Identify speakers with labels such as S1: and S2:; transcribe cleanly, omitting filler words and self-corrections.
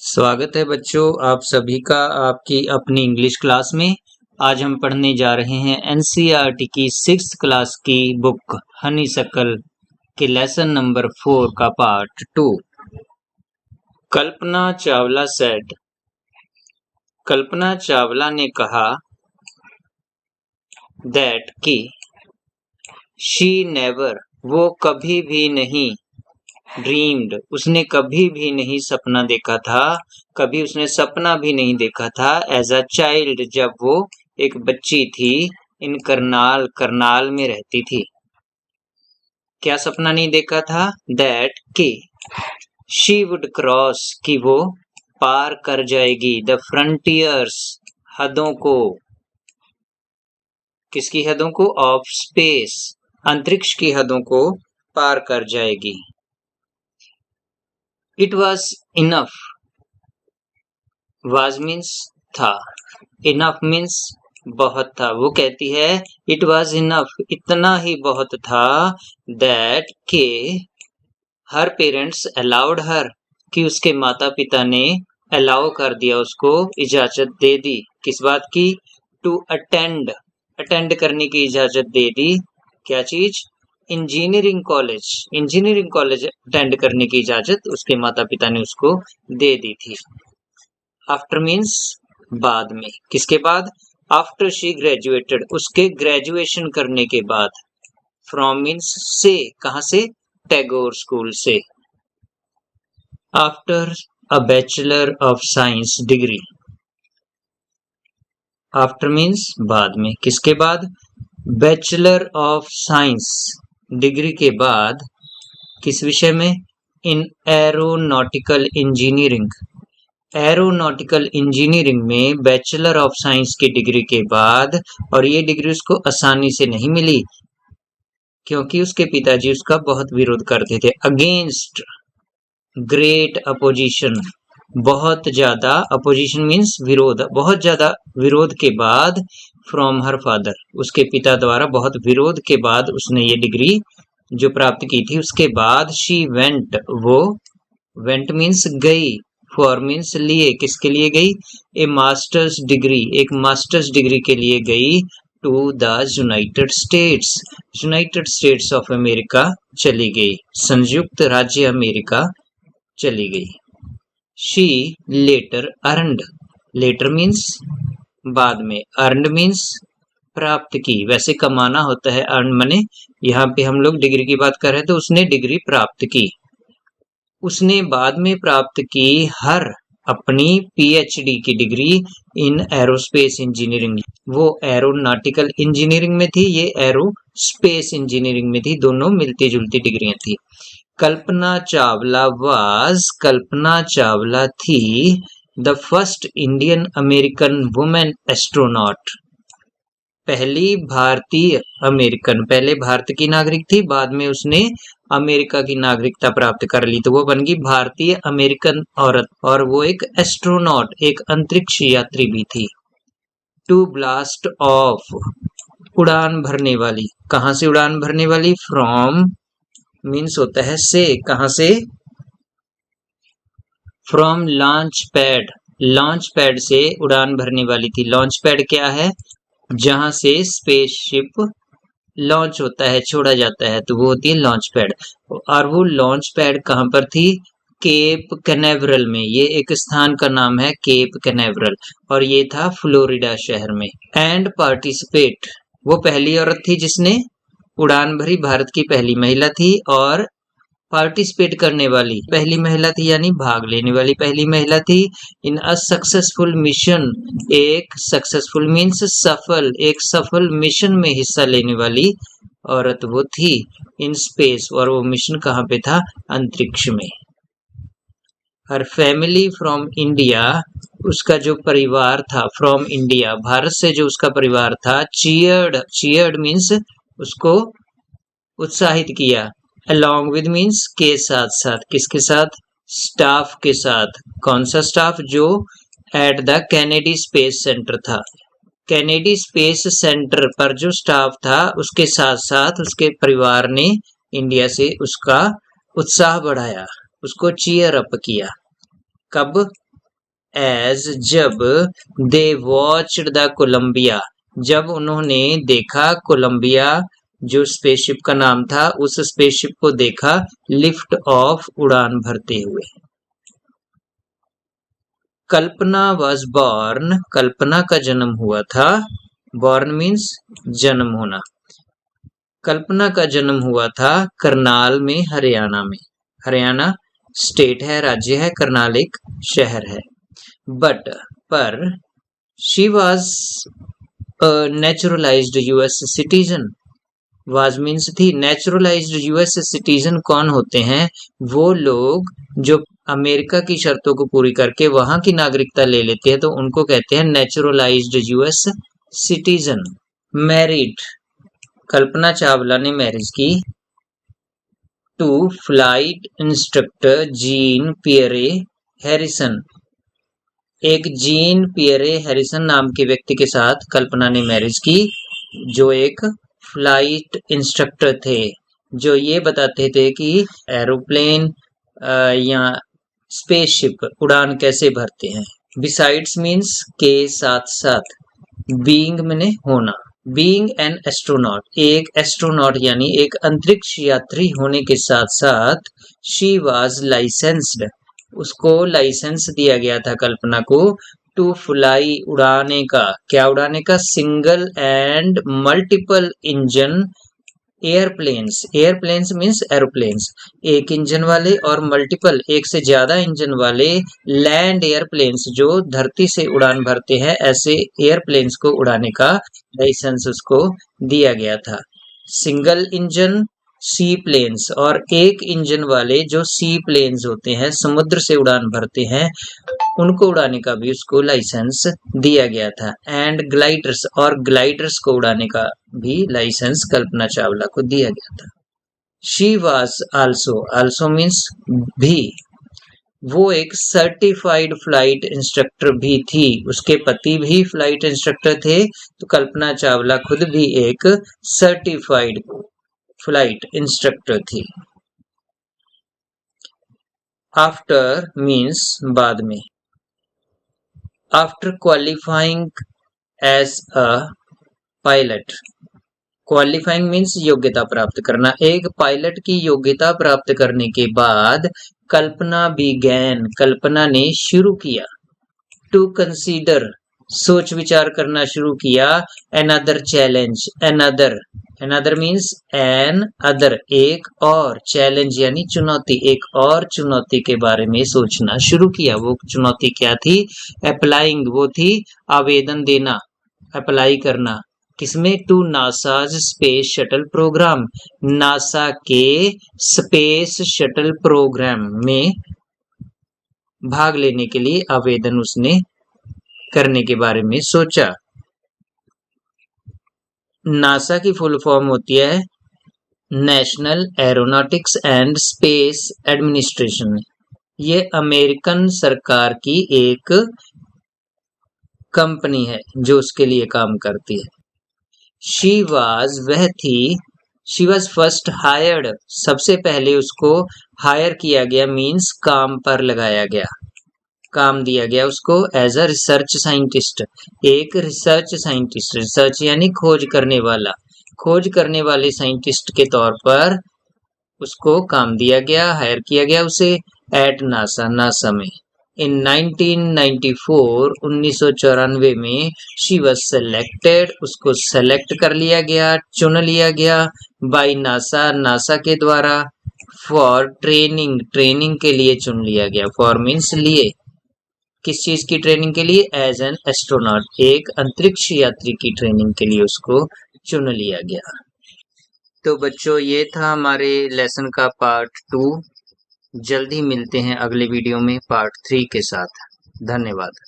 S1: स्वागत है बच्चों आप सभी का आपकी अपनी इंग्लिश क्लास में। आज हम पढ़ने जा रहे हैं एनसीईआरटी की 6th क्लास की बुक हनीशक्ल के लेसन नंबर 4 का पार्ट 2। कल्पना चावला सेड, कल्पना चावला ने कहा दैट कि शी नेवर, वो कभी भी नहीं, ड्रीम्ड, उसने कभी भी नहीं सपना देखा था, कभी उसने सपना भी नहीं देखा था एज अ चाइल्ड, जब वो एक बच्ची थी, इन करनाल, करनाल में रहती थी। क्या सपना नहीं देखा था? दैट कि शी वुड क्रॉस, कि वो पार कर जाएगी, द फ्रंटियर्स, हदों को, किसकी हदों को? ऑफ स्पेस, अंतरिक्ष की हदों को पार कर जाएगी। It was enough, was means था, इनफ मीन्स बहुत था। वो कहती है इट वॉज इनफ, इतना ही बहुत था, दैट के हर पेरेंट्स अलाउड हर, कि उसके माता पिता ने अलाउ कर दिया, उसको इजाजत दे दी। किस बात की? टू अटेंड, अटेंड करने की इजाजत दे दी। क्या चीज? Engineering college, engineering college attend करने की इजाजत उसके माता पिता ने उसको दे दी थी। आफ्टर मीन्स बाद में, किसके बाद? आफ्टर शी ग्रेजुएटेड, उसके ग्रेजुएशन करने के बाद। फ्रॉम मीन्स से, कहां से? टैगोर स्कूल से। After a bachelor of science degree, after means बाद में, किसके बाद? बैचलर ऑफ साइंस डिग्री के बाद, किस विषय में? इन एरोनॉटिकल इंजीनियरिंग, एरोनॉटिकल इंजीनियरिंग में बैचलर ऑफ साइंस की डिग्री के बाद, और ये डिग्री उसको आसानी से नहीं मिली, क्योंकि उसके पिताजी उसका बहुत विरोध करते थे। अगेंस्ट ग्रेट अपोजिशन, बहुत ज्यादा, अपोजिशन मीन्स विरोध, बहुत ज्यादा विरोध के बाद, फ्रॉम हर फादर, उसके पिता द्वारा बहुत विरोध के बाद उसने ये डिग्री जो प्राप्त की थी। उसके बाद शी वेंट, वो वेंट मीन्स गई, फॉर मीन्स लिए, किसके लिए गई? ए मास्टर्स डिग्री, एक मास्टर्स डिग्री के लिए गई, to the United States, United States of America चली गई, संयुक्त राज्य अमेरिका चली गई। She later earned, later means बाद में, अर्नड मीन्स प्राप्त की। वैसे कमाना होता है, अर्न मने, यहाँ पे हम लोग डिग्री की बात कर रहे हैं, तो उसने डिग्री प्राप्त की, उसने बाद में प्राप्त की हर अपनी पीएचडी की डिग्री इन एरोस्पेस इंजीनियरिंग। वो एरोनॉटिकल इंजीनियरिंग में थी, ये एरोस्पेस इंजीनियरिंग में थी, दोनों मिलती जुलती डिग्रियां थी। कल्पना चावला वाज, कल्पना चावला थी the first Indian American women astronaut, पहली भारतीय अमेरिकन, पहले भारत की नागरिक थी, बाद में उसने अमेरिका की नागरिकता प्राप्त कर ली, तो वो बन गई भारतीय अमेरिकन औरत, और वो एक एस्ट्रोनॉट, एक अंतरिक्ष यात्री भी थी। टू ब्लास्ट ऑफ, उड़ान भरने वाली, कहां से उड़ान भरने वाली? फ्रॉम मीन्स होता है से, कहां से? From launch pad, launch pad से उड़ान भरने वाली थी। लॉन्च पैड क्या है? जहां से स्पेसशिप लॉन्च होता है, छोड़ा जाता है, तो वो होती है लॉन्च पैड। और वो लॉन्च पैड कहां पर थी? केप कैनावरल में, ये एक स्थान का नाम है केप कैनावरल, और ये था फ्लोरिडा शहर में। एंड पार्टिसिपेट, वो पहली औरत थी जिसने उड़ान भरी, भारत की पहली महिला थी, और पार्टिसिपेट करने वाली पहली महिला थी, यानी भाग लेने वाली पहली महिला थी। इन अ सक्सेसफुल मिशन, एक सक्सेसफुल मीन्स सफल, एक सफल मिशन में हिस्सा लेने वाली औरत वो थी। इन स्पेस, और वो मिशन कहाँ पे था? अंतरिक्ष में। हर फैमिली फ्रॉम इंडिया, उसका जो परिवार था, फ्रॉम इंडिया, भारत से जो उसका परिवार था, चीयर्ड, चीयर्ड मीन्स उसको उत्साहित किया, along with means के साथ साथ, किसके साथ? स्टाफ के साथ। कौन सा स्टाफ? जो at the Kennedy space centre था, कैनेडी स्पेस सेंटर पर जो स्टाफ था, उसके साथ साथ उसके परिवार ने इंडिया से उसका उत्साह बढ़ाया, उसको चीयर अप किया। कब? एज जब दे वॉच्ड द कोलंबिया, जब उन्होंने देखा कोलंबिया, जो स्पेसशिप का नाम था, उस स्पेसशिप को देखा लिफ्ट ऑफ, उड़ान भरते हुए। कल्पना वॉज बॉर्न, कल्पना का जन्म हुआ था। बॉर्न मीन्स जन्म होना। कल्पना का जन्म हुआ था करनाल में, हरियाणा में। हरियाणा स्टेट है, राज्य है, करनाल एक शहर है। बट पर she was naturalised US citizen. Was means थी। नेचुरलाइज्ड यूएस सिटीजन कौन होते हैं? वो लोग जो अमेरिका की शर्तों को पूरी करके वहां की नागरिकता ले लेते हैं, तो उनको कहते हैं naturalized US citizen. Married, Kalpana Chawla ने मैरिज की to flight instructor Jean Pierre Harrison. एक जीन पियरे हैरिसन नाम के व्यक्ति के साथ कल्पना ने मैरिज की, जो एक फ्लाइट इंस्ट्रक्टर थे, जो ये बताते थे कि एरोप्लेन या स्पेसशिप उड़ान कैसे भरते हैं। बिसाइड्स मीन्स के साथ साथ, बीइंग मैंने होना। बीइंग एन एस्ट्रोनॉट, एक एस्ट्रोनॉट यानी एक अंतरिक्ष यात्री होने के साथ साथ शी वाज लाइसेंस्ड, उसको लाइसेंस दिया गया था कल्पना को टू फ्लाई, उड़ाने का। क्या उड़ाने का? Single and multiple engine airplanes. Airplanes means aeroplanes, एक इंजन वाले, और मल्टीपल एक से ज्यादा इंजन वाले लैंड एयरप्लेन्स जो धरती से उड़ान भरते हैं, ऐसे एयरप्लेन्स को उड़ाने का लाइसेंस उसको दिया गया था। सिंगल इंजन सी प्लेन्स, और एक इंजन वाले जो सी प्लेन्स होते हैं, समुद्र से उड़ान भरते हैं, उनको उड़ाने का भी उसको लाइसेंस दिया गया था। एंड ग्लाइडर्स, और ग्लाइडर्स को उड़ाने का भी लाइसेंस कल्पना चावला को दिया गया था। She was also, also means भी, वो एक सर्टिफाइड फ्लाइट इंस्ट्रक्टर भी थी। उसके पति भी फ्लाइट इंस्ट्रक्टर थे, तो कल्पना चावला खुद भी एक सर्टिफाइड फ्लाइट इंस्ट्रक्टर थी। आफ्टर मीन्स बाद में। After qualifying as a pilot, qualifying means योग्यता प्राप्त करना। एक पायलट की योग्यता प्राप्त करने के बाद कल्पना बिगैन, कल्पना ने शुरू किया टू कंसीडर, सोच विचार करना शुरू किया another challenge. Another, another means an other, एक और, चैलेंज यानी चुनौती, एक और चुनौती के बारे में सोचना शुरू किया। वो चुनौती क्या थी? अप्लाइंग, वो थी आवेदन देना, अप्लाई करना। किसमें? To NASA's space shuttle program, NASA के स्पेस शटल प्रोग्राम में भाग लेने के लिए आवेदन उसने करने के बारे में सोचा। नासा की फुल फॉर्म होती है national aeronautics and space administration. ये अमेरिकन सरकार की एक कंपनी है जो उसके लिए काम करती है। शी वाज, वह थी, शी वाज फर्स्ट हायर्ड, सबसे पहले उसको हायर किया गया, मीन्स काम पर लगाया गया, काम दिया गया उसको एज अ रिसर्च साइंटिस्ट, एक रिसर्च साइंटिस्ट। रिसर्च यानी खोज करने वाला, खोज करने वाले साइंटिस्ट के तौर पर उसको काम दिया गया, हायर किया गया उसे एट नासा, नासा में। इन 1994, 1994 में शी वॉज सेलेक्टेड, उसको सेलेक्ट कर लिया गया, चुन लिया गया बाय नासा, नासा के द्वारा फॉर ट्रेनिंग, ट्रेनिंग के लिए चुन लिया गया। फॉर मीन्स लिए, किस चीज की ट्रेनिंग के लिए? एज एन एस्ट्रोनॉट, एक अंतरिक्ष यात्री की ट्रेनिंग के लिए उसको चुन लिया गया। तो बच्चों, ये था हमारे लेसन का पार्ट 2। जल्द ही मिलते हैं अगले वीडियो में पार्ट 3 के साथ। धन्यवाद।